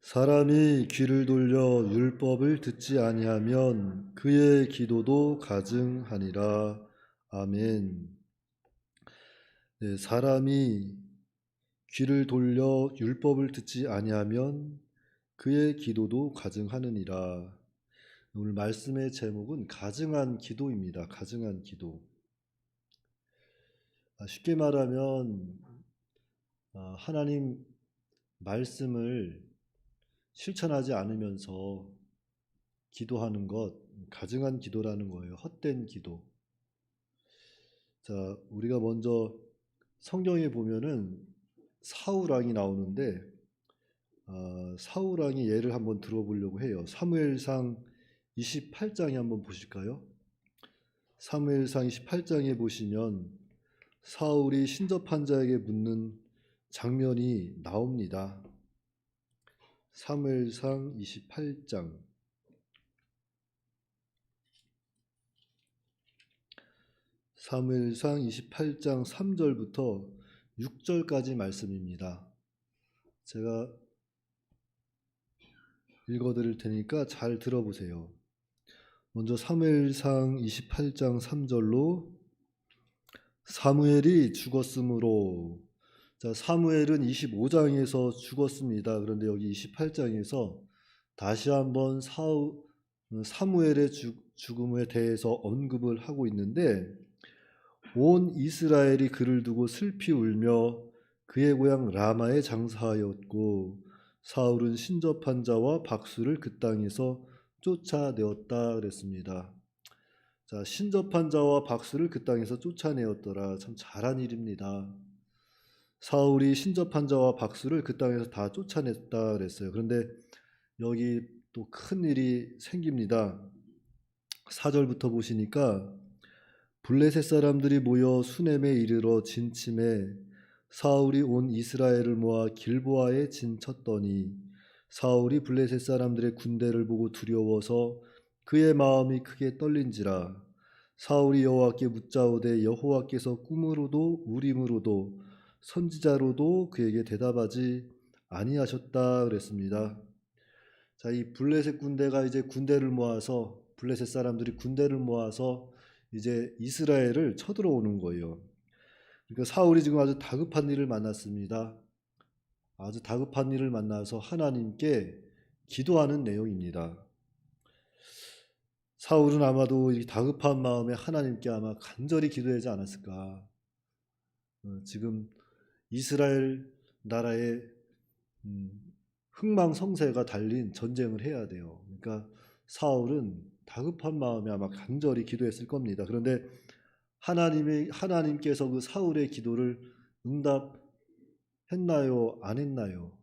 사람이 귀를 돌려 율법을 듣지 아니하면 그의 기도도 가증하니라. 아멘. 네, 사람이 귀를 돌려 율법을 듣지 아니하면 그의 기도도 가증하느니라. 오늘 말씀의 제목은 가증한 기도입니다. 가증한 기도. 쉽게 말하면 하나님 말씀을 실천하지 않으면서 기도하는 것, 가증한 기도라는 거예요. 헛된 기도. 자, 우리가 먼저 성경에 보면은 사울왕이 나오는데 사울왕의 예를 한번 들어보려고 해요. 사무엘상 28장에 한번 보실까요? 사무엘상 28장에 보시면 사울이 신접한 자에게 묻는 장면이 나옵니다. 사무엘상 28장. 사무엘상 28장 3절부터 6절까지 말씀입니다. 제가 읽어드릴 테니까 잘 들어보세요. 먼저 사무엘상 28장 3절로 사무엘이 죽었으므로. 자, 사무엘은 25장에서 죽었습니다. 그런데 여기 28장에서 다시 한번 사무엘의 죽음에 대해서 언급을 하고 있는데, 온 이스라엘이 그를 두고 슬피 울며 그의 고향 라마에 장사하였고 사울은 신접한 자와 박수를 그 땅에서 쫓아내었다 그랬습니다. 자, 신접한 자와 박수를 그 땅에서 쫓아내었더라. 참 잘한 일입니다. 사울이 신접한 자와 박수를 그 땅에서 다 쫓아냈다 그랬어요. 그런데 여기 또 큰 일이 생깁니다. 4절부터 보시니까 블레셋 사람들이 모여 수넴에 이르러 진침해 사울이 온 이스라엘을 모아 길보아에 진쳤더니 사울이 블레셋 사람들의 군대를 보고 두려워서 그의 마음이 크게 떨린지라. 사울이 여호와께 묻자오되 여호와께서 꿈으로도 우림으로도 선지자로도 그에게 대답하지 아니하셨다 그랬습니다. 자, 이 블레셋 군대가 이제 블레셋 사람들이 군대를 모아서 이제 이스라엘을 쳐들어오는 거예요. 그러니까 사울이 지금 아주 다급한 일을 만났습니다. 아주 다급한 일을 만나서 하나님께 기도하는 내용입니다. 사울은 아마도 이 다급한 마음에 하나님께 아마 간절히 기도하지 않았을까. 지금 이스라엘 나라에 흥망성쇠가 달린 전쟁을 해야 돼요. 그러니까 사울은 다급한 마음에 아마 간절히 기도했을 겁니다. 그런데 하나님께서 그 사울의 기도를 응답했나요? 안 했나요?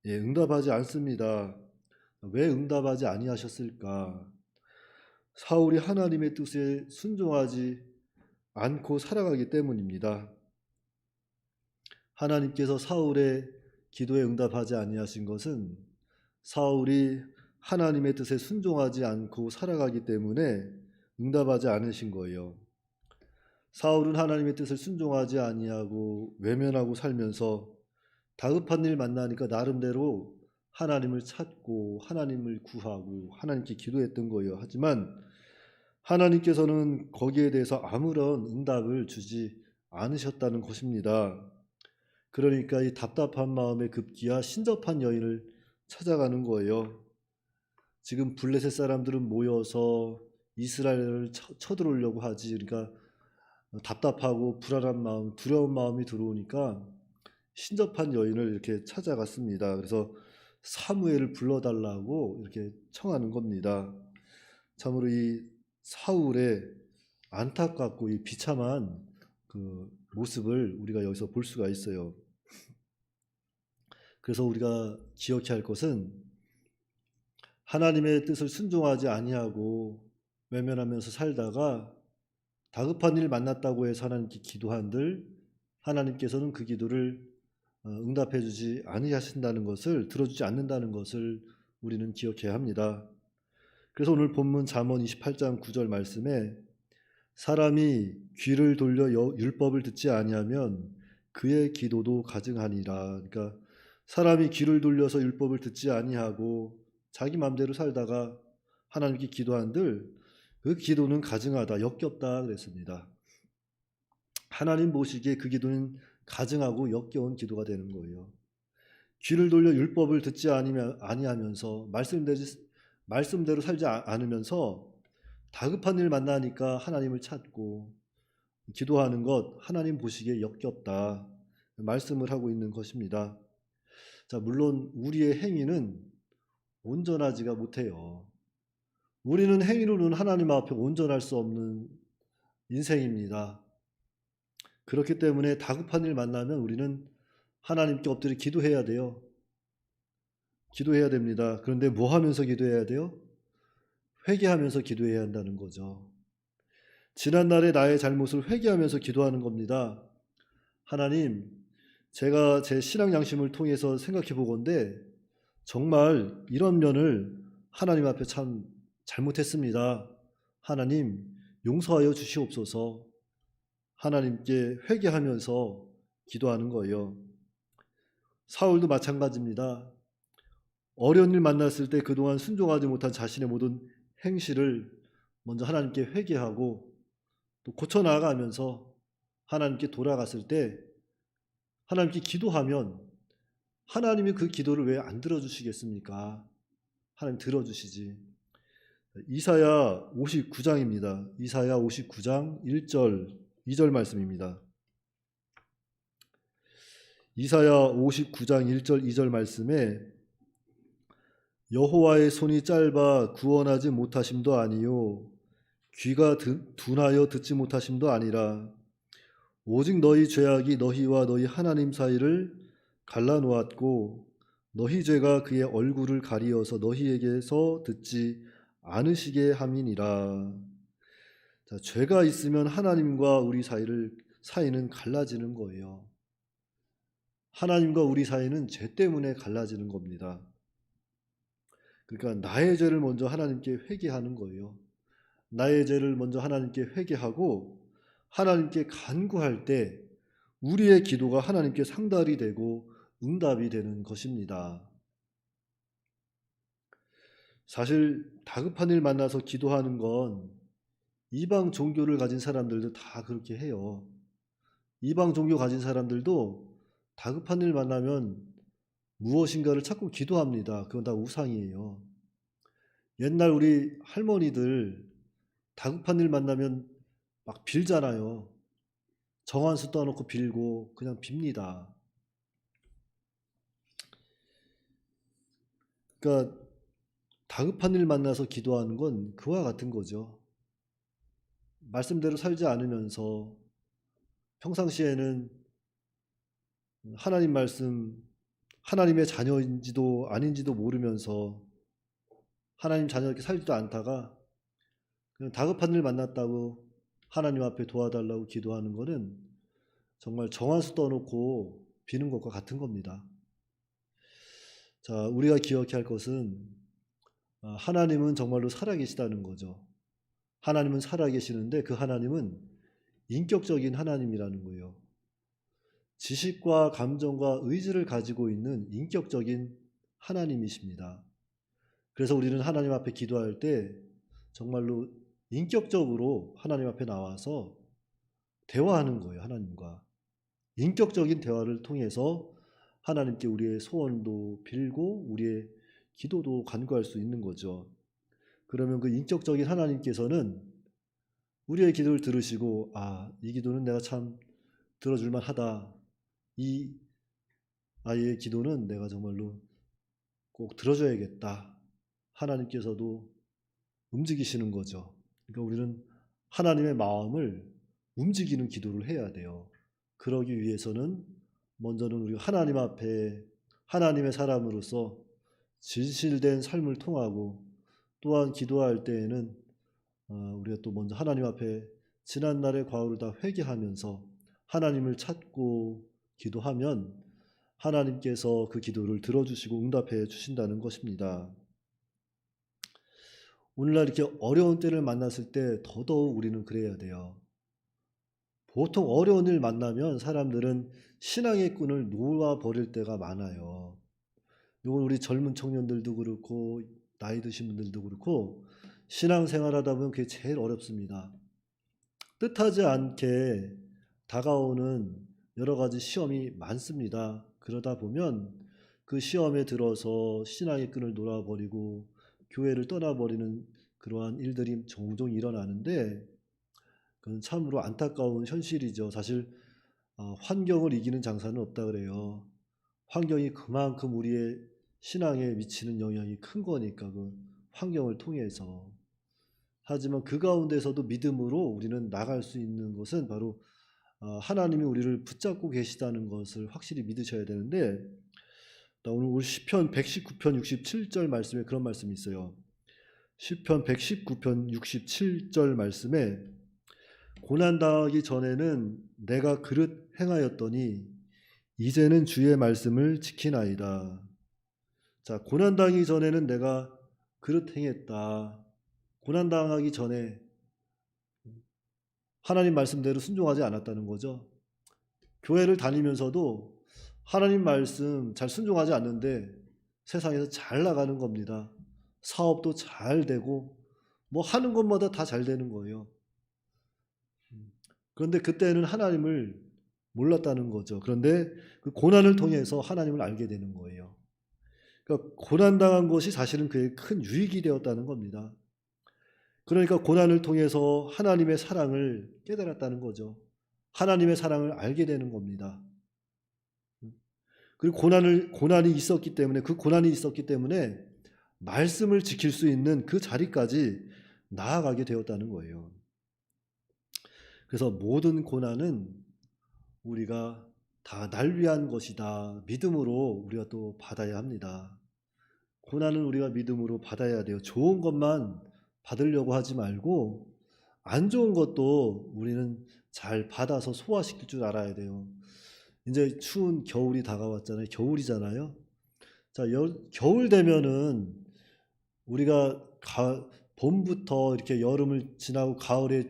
예, 응답하지 않습니다. 왜 응답하지 아니하셨을까? 사울이 하나님의 뜻에 순종하지 않고 살아가기 때문입니다. 하나님께서 사울의 기도에 응답하지 아니하신 것은 사울이 하나님의 뜻에 순종하지 않고 살아가기 때문에 응답하지 않으신 거예요. 사울은 하나님의 뜻을 순종하지 아니하고 외면하고 살면서 다급한 일 만나니까 나름대로 하나님을 찾고 하나님을 구하고 하나님께 기도했던 거예요. 하지만 하나님께서는 거기에 대해서 아무런 응답을 주지 않으셨다는 것입니다. 그러니까 이 답답한 마음에 급기야 신접한 여인을 찾아가는 거예요. 지금 블레셋 사람들은 모여서 이스라엘을 쳐들어오려고 하지. 그러니까 답답하고 불안한 마음, 두려운 마음이 들어오니까 신접한 여인을 이렇게 찾아갔습니다. 그래서 사무엘을 불러달라고 이렇게 청하는 겁니다. 참으로 이 사울의 안타깝고 이 비참한 그 모습을 우리가 여기서 볼 수가 있어요. 그래서 우리가 기억해야 할 것은 하나님의 뜻을 순종하지 아니하고 외면하면서 살다가 다급한 일 만났다고 해서 하나님께 기도한들 하나님께서는 그 기도를 응답해 주지 아니하신다는 것을, 들어주지 않는다는 것을 우리는 기억해야 합니다. 그래서 오늘 본문 잠언 28장 9절 말씀에 사람이 귀를 돌려 율법을 듣지 아니하면 그의 기도도 가증하니라. 그러니까 사람이 귀를 돌려서 율법을 듣지 아니하고 자기 마음대로 살다가 하나님께 기도한들 그 기도는 가증하다, 역겹다 그랬습니다. 하나님 보시기에 그 기도는 가증하고 역겨운 기도가 되는 거예요. 귀를 돌려 율법을 듣지 아니하면서 말씀대로 살지 않으면서 다급한 일 만나니까 하나님을 찾고 기도하는 것 하나님 보시기에 역겹다 말씀을 하고 있는 것입니다. 자, 물론 우리의 행위는 온전하지가 못해요. 우리는 행위로는 하나님 앞에 온전할 수 없는 인생입니다. 그렇기 때문에 다급한 일 만나면 우리는 하나님께 엎드려 기도해야 돼요. 기도해야 됩니다. 그런데 뭐 하면서 기도해야 돼요? 회개하면서 기도해야 한다는 거죠. 지난날의 나의 잘못을 회개하면서 기도하는 겁니다. 하나님, 제가 제 신앙 양심을 통해서 생각해 보건대 정말 이런 면을 하나님 앞에 참 잘못했습니다. 하나님, 용서하여 주시옵소서. 하나님께 회개하면서 기도하는 거예요. 사울도 마찬가지입니다. 어려운 일 만났을 때 그동안 순종하지 못한 자신의 모든 행실을 먼저 하나님께 회개하고 또 고쳐나가면서 하나님께 돌아갔을 때 하나님께 기도하면 하나님이 그 기도를 왜 안 들어주시겠습니까? 하나님 들어주시지. 이사야 59장입니다. 이사야 59장 1절 2절 말씀입니다. 이사야 59장 1절 2절 말씀에 여호와의 손이 짧아 구원하지 못하심도 아니요 귀가 둔하여 듣지 못하심도 아니라 오직 너희 죄악이 너희와 너희 하나님 사이를 갈라놓았고 너희 죄가 그의 얼굴을 가리어서 너희에게서 듣지 않으시게 함이니라. 자, 죄가 있으면 하나님과 우리 사이는 갈라지는 거예요. 하나님과 우리 사이는 죄 때문에 갈라지는 겁니다. 그러니까 나의 죄를 먼저 하나님께 회개하는 거예요. 나의 죄를 먼저 하나님께 회개하고 하나님께 간구할 때 우리의 기도가 하나님께 상달이 되고 응답이 되는 것입니다. 사실 다급한 일 만나서 기도하는 건 이방 종교를 가진 사람들도 다 그렇게 해요. 이방 종교 가진 사람들도 다급한 일 만나면 무엇인가를 찾고 기도합니다. 그건 다 우상이에요. 옛날 우리 할머니들 다급한 일 만나면 막 빌잖아요. 정한수 떠놓고 빌고 그냥 빕니다. 그러니까 다급한 일 만나서 기도하는 건 그와 같은 거죠. 말씀대로 살지 않으면서 평상시에는 하나님 말씀, 하나님의 자녀인지도 아닌지도 모르면서 하나님 자녀답게 살지도 않다가 그냥 다급한 일 만났다고 하나님 앞에 도와달라고 기도하는 거는 정말 정한수 떠놓고 비는 것과 같은 겁니다. 자, 우리가 기억해야 할 것은 하나님은 정말로 살아계시다는 거죠. 하나님은 살아계시는데 그 하나님은 인격적인 하나님이라는 거예요. 지식과 감정과 의지를 가지고 있는 인격적인 하나님이십니다. 그래서 우리는 하나님 앞에 기도할 때 정말로 인격적으로 하나님 앞에 나와서 대화하는 거예요. 하나님과. 인격적인 대화를 통해서 하나님께 우리의 소원도 빌고 우리의 기도도 간구할 수 있는 거죠. 그러면 그 인격적인 하나님께서는 우리의 기도를 들으시고 이 기도는 내가 참 들어줄 만하다. 이 아이의 기도는 내가 정말로 꼭 들어줘야겠다. 하나님께서도 움직이시는 거죠. 그러니까 우리는 하나님의 마음을 움직이는 기도를 해야 돼요. 그러기 위해서는 먼저는 우리가 하나님 앞에 하나님의 사람으로서 진실된 삶을 통하고 또한 기도할 때에는 우리가 또 먼저 하나님 앞에 지난날의 과오를 다 회개하면서 하나님을 찾고 기도하면 하나님께서 그 기도를 들어주시고 응답해 주신다는 것입니다. 오늘날 이렇게 어려운 때를 만났을 때 더더욱 우리는 그래야 돼요. 보통 어려운 일 만나면 사람들은 신앙의 끈을 놓아버릴 때가 많아요. 이건 우리 젊은 청년들도 그렇고 나이 드신 분들도 그렇고 신앙생활하다 보면 그게 제일 어렵습니다. 뜻하지 않게 다가오는 여러 가지 시험이 많습니다. 그러다 보면 그 시험에 들어서 신앙의 끈을 놓아버리고 교회를 떠나버리는 그러한 일들이 종종 일어나는데 그건 참으로 안타까운 현실이죠. 사실 환경을 이기는 장사는 없다 그래요. 환경이 그만큼 우리의 신앙에 미치는 영향이 큰 거니까 그 환경을 통해서. 하지만 그 가운데서도 믿음으로 우리는 나갈 수 있는 것은 바로 하나님이 우리를 붙잡고 계시다는 것을 확실히 믿으셔야 되는데 오늘 시편 119편 67절 말씀에 그런 말씀이 있어요. 시편 119편 67절 말씀에 고난당하기 전에는 내가 그릇 행하였더니 이제는 주의 말씀을 지키나이다. 자, 고난당하기 전에는 내가 그릇 행했다. 고난당하기 전에 하나님 말씀대로 순종하지 않았다는 거죠. 교회를 다니면서도 하나님 말씀 잘 순종하지 않는데 세상에서 잘 나가는 겁니다. 사업도 잘 되고 뭐 하는 것마다 다 잘 되는 거예요. 그런데 그때는 하나님을 몰랐다는 거죠. 그런데 그 고난을 통해서 하나님을 알게 되는 거예요. 그러니까 고난당한 것이 사실은 그의 큰 유익이 되었다는 겁니다. 그러니까 고난을 통해서 하나님의 사랑을 깨달았다는 거죠. 하나님의 사랑을 알게 되는 겁니다. 그리고 고난이 있었기 때문에 그 고난이 있었기 때문에 말씀을 지킬 수 있는 그 자리까지 나아가게 되었다는 거예요. 그래서 모든 고난은 우리가 다 날 위한 것이다. 믿음으로 우리가 또 받아야 합니다. 고난은 우리가 믿음으로 받아야 돼요. 좋은 것만 받으려고 하지 말고 안 좋은 것도 우리는 잘 받아서 소화시킬 줄 알아야 돼요. 이제 추운 겨울이 다가왔잖아요. 겨울이잖아요. 자, 겨울 되면은 우리가 봄부터 이렇게 여름을 지나고 가을에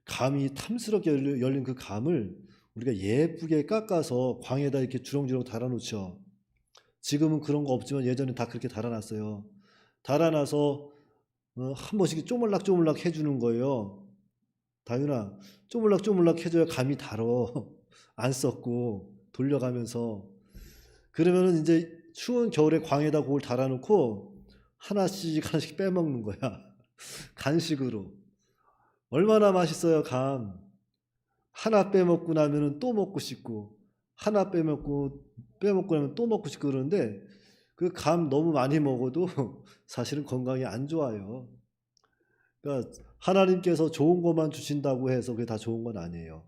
감이 탐스럽게 열린 그 감을 우리가 예쁘게 깎아서 광에다 이렇게 주렁주렁 달아놓죠. 지금은 그런 거 없지만 예전에 다 그렇게 달아놨어요. 달아놔서 한 번씩 쪼물락쪼물락 해주는 거예요. 다윤아, 쪼물락쪼물락 해줘야 감이 달어. 안 썩고 돌려가면서. 그러면은 이제 추운 겨울에 광에다 그걸 달아놓고 하나씩 하나씩 빼먹는 거야. 간식으로. 얼마나 맛있어요, 감. 하나 빼먹고 나면은 또 먹고 싶고, 하나 빼먹고 나면 또 먹고 싶고 그러는데 그 감 너무 많이 먹어도 사실은 건강에 안 좋아요. 그러니까 하나님께서 좋은 것만 주신다고 해서 그게 다 좋은 건 아니에요.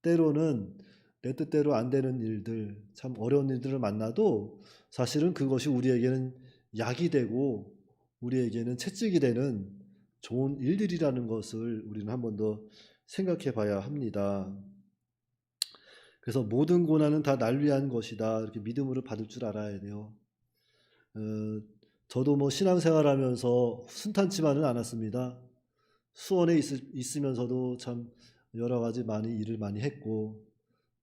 때로는 내 뜻대로 안 되는 일들, 참 어려운 일들을 만나도 사실은 그것이 우리에게는 약이 되고 우리에게는 채찍이 되는 좋은 일들이라는 것을 우리는 한 번 더 생각해 봐야 합니다. 그래서 모든 고난은 다 날 위한 것이다. 이렇게 믿음으로 받을 줄 알아야 돼요. 어, 저도 뭐 신앙생활하면서 순탄치만은 않았습니다. 수원에 있으면서도 참 여러 가지 많이 일을 많이 했고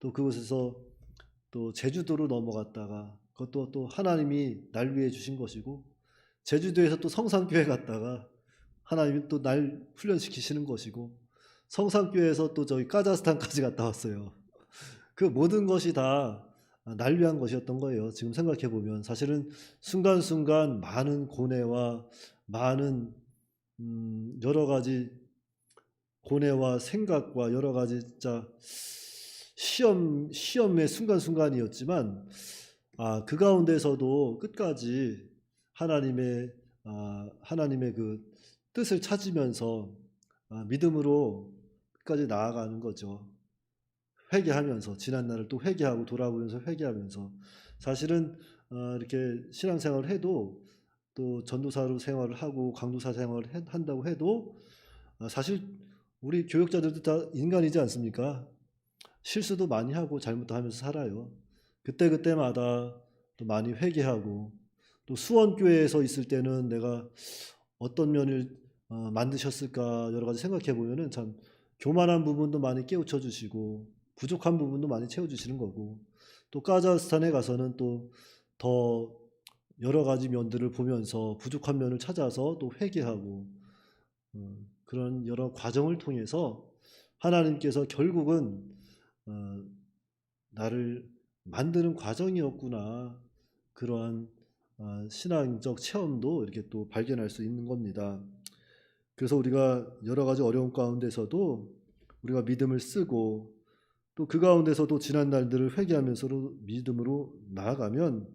또 그곳에서 또 제주도로 넘어갔다가 그것도 또 하나님이 날 위해 주신 것이고 제주도에서 또 성산교회 갔다가 하나님이 또 날 훈련시키시는 것이고 성산교회에서 또 저기 카자흐스탄까지 갔다 왔어요. 그 모든 것이 다 날 위한 것이었던 거예요. 지금 생각해 보면 사실은 순간순간 많은 고뇌와 많은 여러 가지 고뇌와 생각과 여러 가지 진짜 시험의 순간순간이었지만 그 가운데서도 끝까지 하나님의 그 뜻을 찾으면서 믿음으로 끝까지 나아가는 거죠. 회개하면서 지난 날을 또 회개하고 돌아보면서 회개하면서 사실은 이렇게 신앙생활을 해도 또 전도사로 생활을 하고 강도사 생활을 한다고 해도 사실 우리 교역자들도 다 인간이지 않습니까? 실수도 많이 하고 잘못도 하면서 살아요. 그때그때마다 또 많이 회개하고 또 수원교회에서 있을 때는 내가 어떤 면을 만드셨을까 여러 가지 생각해 보면은 참 교만한 부분도 많이 깨우쳐 주시고 부족한 부분도 많이 채워주시는 거고 또 카자흐스탄에 가서는 또 더 여러 가지 면들을 보면서 부족한 면을 찾아서 또 회개하고 그런 여러 과정을 통해서 하나님께서 결국은 나를 만드는 과정이었구나. 그러한 신앙적 체험도 이렇게 또 발견할 수 있는 겁니다. 그래서 우리가 여러 가지 어려움 가운데서도 우리가 믿음을 쓰고 또 그 가운데서도 지난 날들을 회개하면서도 믿음으로 나아가면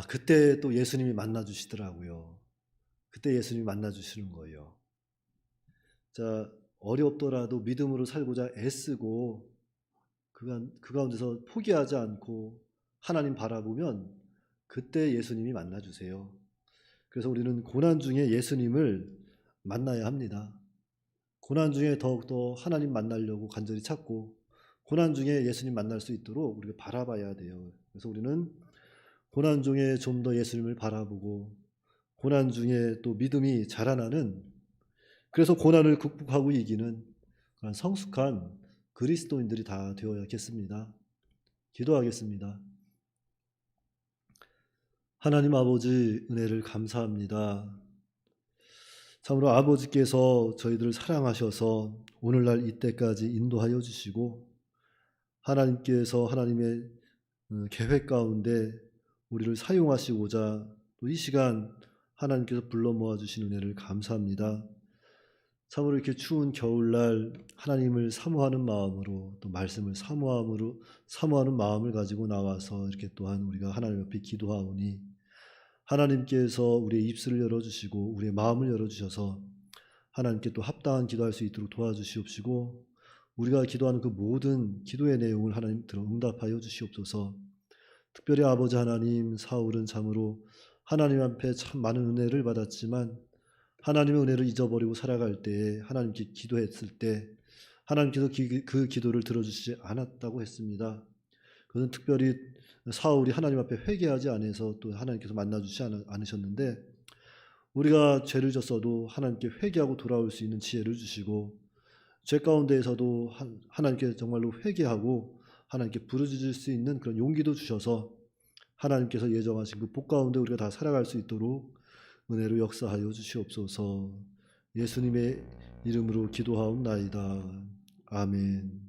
그때 또 예수님이 만나 주시더라고요. 그때 예수님이 만나 주시는 거예요. 자, 어렵더라도 믿음으로 살고자 애쓰고 그 가운데서 포기하지 않고 하나님 바라보면 그때 예수님이 만나 주세요. 그래서 우리는 고난 중에 예수님을 만나야 합니다. 고난 중에 더욱더 하나님 만나려고 간절히 찾고 고난 중에 예수님 만날 수 있도록 우리가 바라봐야 돼요. 그래서 우리는 고난 중에 좀 더 예수님을 바라보고 고난 중에 또 믿음이 자라나는, 그래서 고난을 극복하고 이기는 그런 성숙한 그리스도인들이 다 되어야겠습니다. 기도하겠습니다. 하나님 아버지, 은혜를 감사합니다. 참으로 아버지께서 저희들을 사랑하셔서 오늘날 이때까지 인도하여 주시고 하나님께서 하나님의 계획 가운데 우리를 사용하시고자 또 이 시간 하나님께서 불러 모아 주신 은혜를 감사합니다. 참으로 이렇게 추운 겨울날 하나님을 사모하는 마음으로 또 말씀을 사모하는 마음을 가지고 나와서 이렇게 또한 우리가 하나님 앞에 기도하오니 하나님께서 우리의 입술을 열어주시고 우리의 마음을 열어주셔서 하나님께 또 합당한 기도할 수 있도록 도와주시옵시고 우리가 기도하는 그 모든 기도의 내용을 하나님 들어 응답하여 주시옵소서. 특별히 아버지 하나님, 사울은 참으로 하나님 앞에 참 많은 은혜를 받았지만 하나님의 은혜를 잊어버리고 살아갈 때에 하나님께 기도했을 때 하나님께서 그 기도를 들어주시지 않았다고 했습니다. 그것은 특별히 사울이 하나님 앞에 회개하지 않아서 또 하나님께서 만나주지 않으셨는데 우리가 죄를 졌어도 하나님께 회개하고 돌아올 수 있는 지혜를 주시고 죄 가운데에서도 하나님께 정말로 회개하고 하나님께 부르짖을 수 있는 그런 용기도 주셔서 하나님께서 예정하신 그 복 가운데 우리가 다 살아갈 수 있도록 은혜로 역사하여 주시옵소서. 예수님의 이름으로 기도하옵나이다. 아멘.